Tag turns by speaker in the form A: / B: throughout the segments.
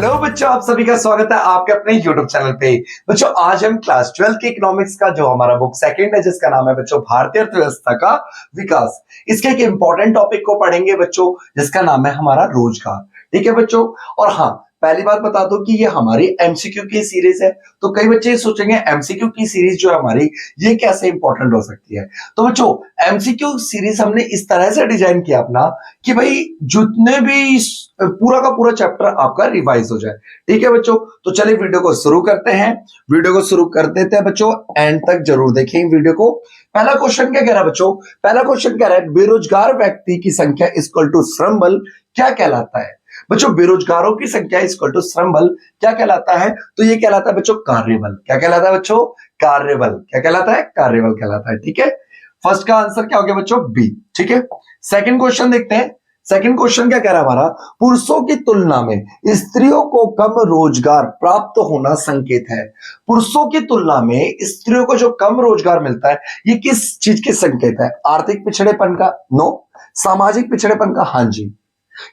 A: Hello बच्चों, आप सभी का स्वागत है आपके अपने YouTube चैनल पे। बच्चों आज हम क्लास 12 के इकोनॉमिक्स का जो हमारा बुक सेकंड है जिसका नाम है बच्चों भारतीय अर्थव्यवस्था का विकास, इसके एक इंपॉर्टेंट टॉपिक को पढ़ेंगे बच्चों जिसका नाम है हमारा रोजगार। ठीक है बच्चों, और हाँ पहली बात बता दो कि ये हमारी एमसीक्यू की सीरीज है। तो कई बच्चे सोचेंगे एमसीक्यू की सीरीज जो है हमारी ये कैसे इंपॉर्टेंट हो सकती है। तो बच्चों एमसीक्यू सीरीज हमने इस तरह से डिजाइन किया अपना कि भाई जितने भी पूरा का पूरा चैप्टर आपका रिवाइज हो जाए। ठीक है बच्चों, तो चलिए वीडियो को शुरू करते हैं। वीडियो को शुरू कर देते हैं बच्चों, एंड तक जरूर देखें वीडियो को। पहला क्वेश्चन क्या कह रहा है बच्चों? पहला क्वेश्चन कह रहा है बेरोजगार व्यक्ति की संख्या इक्वल टू श्रम बल क्या कहलाता है। बच्चों बेरोजगारों की संख्या इक्वल टू श्रम बल क्या कहलाता है? तो ये कहलाता है बच्चों कार्यबल। क्या कहलाता है बच्चों? कार्यबल। क्या कहलाता है? कार्यबल कहलाता है। ठीक है, फर्स्ट का आंसर क्या हो गया बच्चों? बी। ठीक है, सेकंड क्वेश्चन देखते हैं। सेकंड क्वेश्चन क्या कह रहा है हमारा? पुरुषों की तुलना में स्त्रियों को कम रोजगार प्राप्त होना संकेत है। पुरुषों की तुलना में स्त्रियों को जो कम रोजगार मिलता है ये किस चीज के संकेत है? आर्थिक पिछड़ेपन का? नो। सामाजिक पिछड़ेपन का? हाँ जी।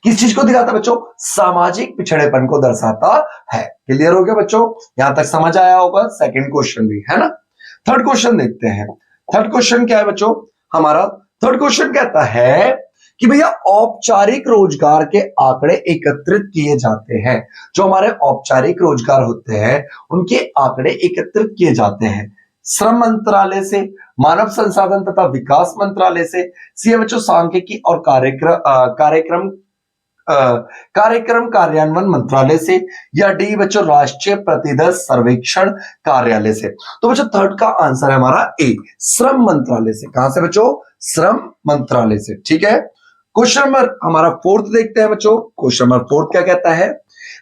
A: किस चीज को दिखाता है बच्चों? सामाजिक पिछड़ेपन को दर्शाता है। क्लियर हो गया बच्चों? यहां तक समझ आया होगा। सेकंड क्वेश्चन भी है ना। थर्ड क्वेश्चन देखते हैं। थर्ड क्वेश्चन क्या है बच्चों हमारा? थर्ड क्वेश्चन कहता है कि भैया औपचारिक रोजगार के आंकड़े एकत्रित किए जाते हैं। जो हमारे औपचारिक रोजगार होते हैं उनके आंकड़े एकत्रित किए जाते हैं श्रम मंत्रालय से, मानव संसाधन तथा विकास मंत्रालय से, सी बच्चों सांख्यिकी और कार्यक्रम कार्यान्वयन मंत्रालय से, या डी बच्चों राष्ट्रीय प्रतिदर्श सर्वेक्षण कार्यालय से। तो बच्चों थर्ड का आंसर है हमारा ए, श्रम मंत्रालय से। कहां से बच्चों? श्रम मंत्रालय से। ठीक है, क्वेश्चन नंबर हमारा फोर्थ देखते हैं बच्चों। क्वेश्चन नंबर फोर्थ क्या कहता है?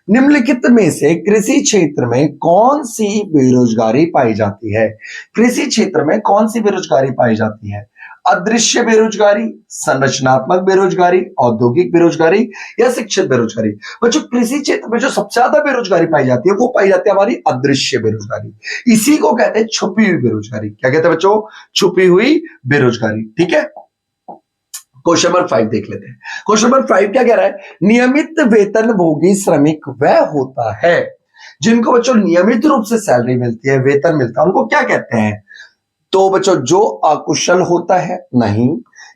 A: निम्नलिखित में से कृषि क्षेत्र में कौन सी बेरोजगारी पाई जाती है? कृषि क्षेत्र में कौन सी बेरोजगारी पाई जाती है? अदृश्य बेरोजगारी, संरचनात्मक बेरोजगारी, औद्योगिक बेरोजगारी या शिक्षित बेरोजगारी? बच्चों कृषि क्षेत्र में जो सबसे ज्यादा बेरोजगारी पाई जाती है वो पाई जाती है हमारी अदृश्य बेरोजगारी। इसी को कहते हैं छुपी हुई बेरोजगारी। क्या कहते हैं बच्चों? छुपी हुई बेरोजगारी। ठीक है, क्वेश्चन नंबर 5 देख लेते हैं। क्वेश्चन नंबर 5 क्या कह रहा है? नियमित वेतन भोगी श्रमिक वह होता है जिनको बच्चों नियमित रूप से सैलरी मिलती है, वेतन मिलता है, उनको क्या कहते हैं? तो बच्चों जो अकुशल होता है? नहीं।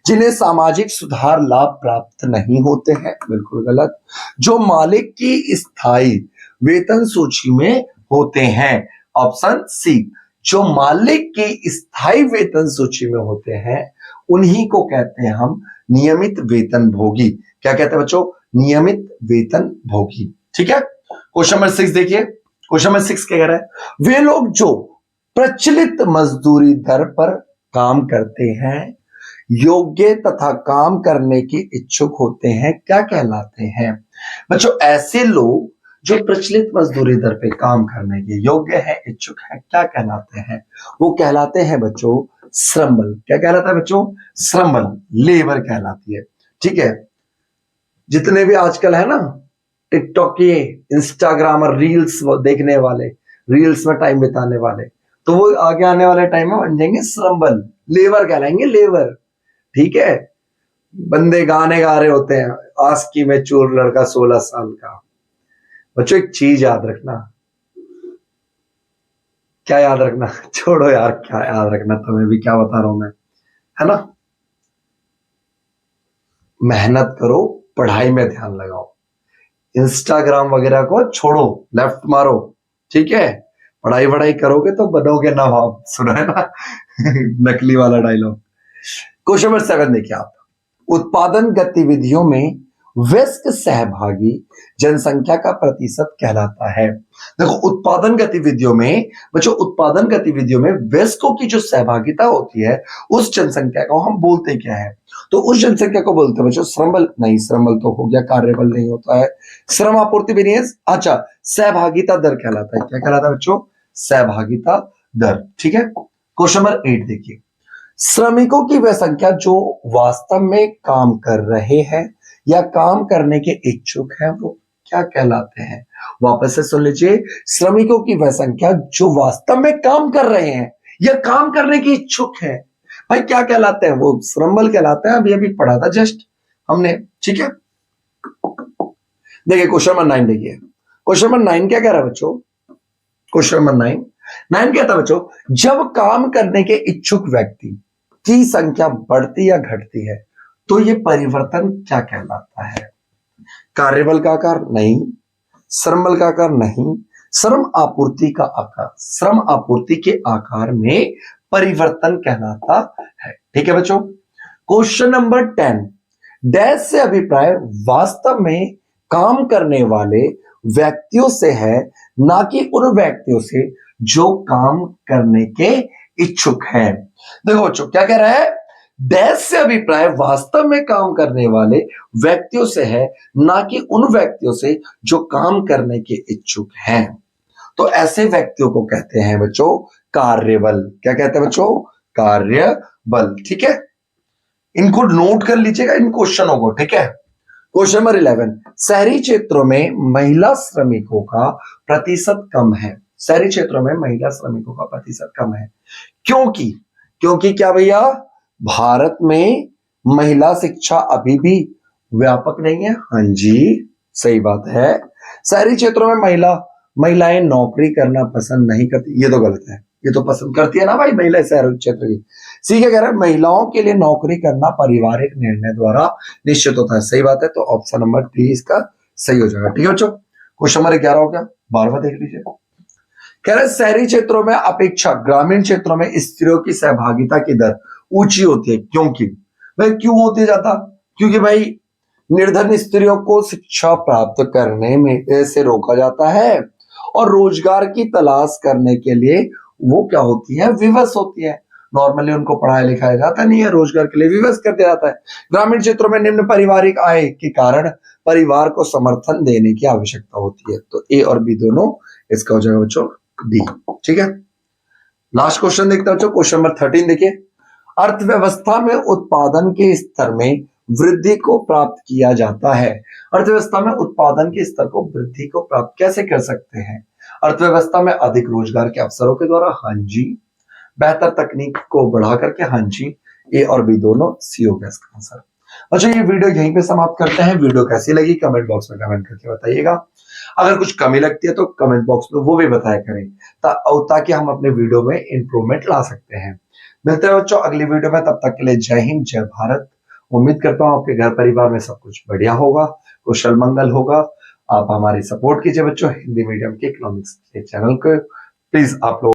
A: जिन्हें सामाजिक सुधार लाभ प्राप्त नहीं होते हैं? बिल्कुल गलत। जो मालिक की स्थायी वेतन सूची में होते हैं? Option C. जो मालिक की स्थायी वेतन सूची में होते हैं उन्हीं को कहते हैं हम नियमित वेतन भोगी। क्या कहते हैं बच्चों? नियमित वेतन भोगी। ठीक है, क्वेश्चन नंबर 6 देखिए। क्वेश्चन नंबर 6 क्या कह रहा है? वे लोग जो प्रचलित मजदूरी दर पर काम करते हैं, योग्य तथा काम करने के इच्छुक होते हैं, क्या कहलाते हैं? बच्चों ऐसे लोग जो प्रचलित मजदूरी दर पे काम करने के योग्य है, इच्छुक है, क्या कहलाते हैं? वो कहलाते हैं बच्चों श्रम बल। क्या कहलाता है बच्चों? श्रम बल, लेबर कहलाती है। ठीक है, जितने भी आजकल है ना टिकटॉक के इंस्टाग्राम और रील्स देखने वाले, रील्स में टाइम बिताने वाले, तो वो आगे आने वाले टाइम में बन जाएंगे श्रम बल, लेबर कहलाएंगे, लेबर। ठीक है, बंदे गाने गा रहे होते हैं, आस्की में चोर लड़का 16 साल का। बच्चों एक चीज याद रखना। क्या याद रखना? छोड़ो यार, क्या याद रखना, तुम्हें भी क्या बता रहा हूं मैं, है ना। मेहनत करो, पढ़ाई में ध्यान लगाओ, इंस्टाग्राम वगैरह को छोड़ो, लेफ्ट मारो। ठीक है, पढ़ाई वढ़ाई करोगे तो बनोगे नवाब। सुना है ना नकली वाला डायलॉग। क्वेश्चन नंबर 7 देखिए आप। उत्पादन गतिविधियों में वयस्क सहभागी जनसंख्या का प्रतिशत कहलाता है। देखो उत्पादन गतिविधियों में बच्चों, उत्पादन गतिविधियों में वयस्कों की जो सहभागिता होती है उस जनसंख्या को हम बोलते क्या है? तो उस जनसंख्या को बोलते हैं बच्चों श्रम बल। नहीं, श्रम बल तो हो गया, कार्यबल नहीं होता है। श्रम आपूर्ति भी नहीं है। अच्छा, सहभागिता दर कहलाता है। क्या कहलाता है बच्चों? सहभागिता दर। ठीक है, क्वेश्चन नंबर 8 देखिए। श्रमिकों की वह संख्या जो वास्तव में काम कर रहे हैं या काम करने के इच्छुक हैं वो क्या कहलाते हैं? वापस से सुन लीजिए। श्रमिकों की वह संख्या जो वास्तव में काम कर रहे हैं या काम करने के इच्छुक है, भाई क्या कहलाते हैं? वो श्रम बल कहलाते हैं। अभी अभी पढ़ा था जस्ट हमने। ठीक है, देखिए क्वेश्चन नंबर 9 देखिए। क्वेश्चन नंबर 9 क्या कह रहा है बच्चों? क्वेश्चन नंबर 9 कहता है बच्चों, जब काम करने के इच्छुक व्यक्ति की संख्या बढ़ती या घटती है तो ये परिवर्तन क्या कहलाता है? कार्यबल का आकार नहीं, श्रम बल का आकार नहीं, श्रम आपूर्ति का आकार, श्रम आपूर्ति के आकार में परिवर्तन कहलाता है। ठीक है बच्चों। क्वेश्चन नंबर 10, डैश से अभिप्राय वास्तव में काम करने वाले व्यक्तियों से है, ना कि उन व्यक्तियों से जो काम करने के इच्छुक हैं। देखो बच्चों क्या कह रहा है, डैश से अभिप्राय वास्तव में काम करने वाले व्यक्तियों से है, ना कि उन व्यक्तियों से जो काम करने के इच्छुक हैं। तो ऐसे व्यक्तियों को कहते हैं बच्चों कार्यबल। क्या कहते हैं बच्चों? कार्यबल। ठीक है, इनको नोट कर लीजिएगा इन क्वेश्चनों को। ठीक है। क्वेश्चन नंबर 11, शहरी क्षेत्रों में महिला श्रमिकों का प्रतिशत कम है। शहरी क्षेत्रों में महिला श्रमिकों का प्रतिशत कम है क्योंकि क्या भैया, भारत में महिला शिक्षा अभी भी व्यापक नहीं है। हाँ जी, सही बात है। शहरी क्षेत्रों में महिलाएं नौकरी करना पसंद नहीं करती, ये तो गलत है। ये तो पसंद करती है ना भाई महिला शहरी क्षेत्र की। सी क्या कह रहा है, महिलाओं के लिए नौकरी करना पारिवारिक निर्णय द्वारा निश्चित होता है। सही बात है, तो ऑप्शन नंबर 3 इसका सही हो जाएगा। ठीक है बच्चों। क्वेश्चन नंबर 11 हो गया, 12वां देख लीजिए। कह रहे शहरी क्षेत्रों में अपेक्षा ग्रामीण क्षेत्रों में स्त्रियों की सहभागिता की दर ऊंची होती है। क्यों होती है ज्यादा? क्योंकि भाई निर्धन स्त्रियों को शिक्षा प्राप्त करने में से रोका जाता है और रोजगार की तलाश करने के लिए वो क्या होती है, विवश होती है। नॉर्मली उनको पढ़ाया लिखाया जाता नहीं है, रोजगार के लिए विवश कर दिया जाता है। ग्रामीण क्षेत्रों में निम्न पारिवारिक आय के कारण परिवार को समर्थन देने की आवश्यकता होती है। तो ए और बी दोनों इसका हो जाएगा बच्चों डी। ठीक है। लास्ट क्वेश्चन देखते हैं बच्चों, क्वेश्चन नंबर 13 देखिए। अर्थव्यवस्था में उत्पादन के स्तर में वृद्धि को प्राप्त किया जाता है। अर्थव्यवस्था में उत्पादन के स्तर को वृद्धि को प्राप्त कैसे कर सकते हैं? अर्थव्यवस्था में अधिक रोजगार के अवसरों के द्वारा। हाँ जी। बेहतर तकनीक को बढ़ा करके। हाँ जी। ए और बी दोनों सी हो गया इसका आंसर। अच्छा, ये वीडियो यहीं पे समाप्त करते हैं। वीडियो कैसी लगी कमेंट बॉक्स में कमेंट करके बताइएगा। अगर कुछ कमी लगती है तो कमेंट बॉक्स में वो भी बताया करें ताकि हम अपने वीडियो में इंप्रूवमेंट ला सकते हैं। मिलते हैं बच्चों अगली वीडियो में, तब तक के लिए जय हिंद जय भारत। उम्मीद करता हूं आपके घर परिवार में सब कुछ बढ़िया होगा, कुशल मंगल होगा। आप हमारी सपोर्ट कीजिए बच्चों हिंदी मीडियम के इकोनॉमिक्स के चैनल को। प्लीज आप लोग